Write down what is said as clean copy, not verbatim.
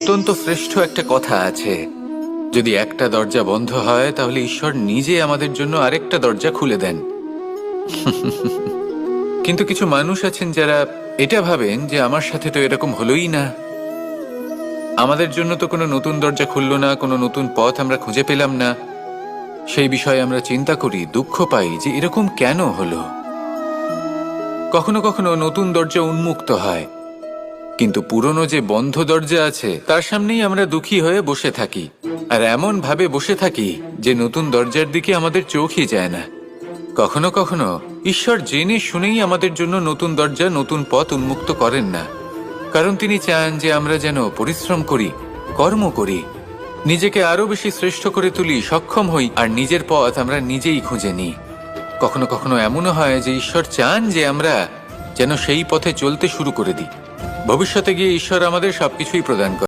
অত্যন্ত শ্রেষ্ঠ একটা কথা আছে, যদি একটা দরজা বন্ধ হয় তাহলে ঈশ্বর নিজে আমাদের জন্য আরেকটা দরজা খুলে দেন। কিন্তু কিছু মানুষ আছেন যারা এটা ভাবেন যে আমার সাথে তো এরকম হলোই না, আমাদের জন্য তো কোনো নতুন দরজা খুললো না, কোনো নতুন পথ আমরা খুঁজে পেলাম না। সেই বিষয়ে আমরা চিন্তা করি, দুঃখ পাই যে এরকম কেন হলো। কখনো কখনো নতুন দরজা উন্মুক্ত হয়, কিন্তু পুরনো যে বন্ধ দরজা আছে তার সামনেই আমরা দুঃখী হয়ে বসে থাকি, আর এমন ভাবে বসে থাকি যে নতুন দরজার দিকে আমাদের চোখই যায় না। কখনো কখনো ঈশ্বর জেনে শুনেই আমাদের জন্য নতুন দরজা, নতুন পথ উন্মুক্ত করেন না, কারণ তিনি চান যে আমরা যেন পরিশ্রম করি, কর্ম করি, নিজেকে আরো বেশি শ্রেষ্ঠ করে তুলি, সক্ষম হই, আর নিজের পথ আমরা নিজেই খুঁজে নিই। কখনো কখনো এমনও হয় যে ঈশ্বর চান যে আমরা যেন সেই পথে চলতে শুরু করে দিই। ভবিষ্যতে গিয়ে ঈশ্বর আমাদের সবকিছুই প্রদান করেন।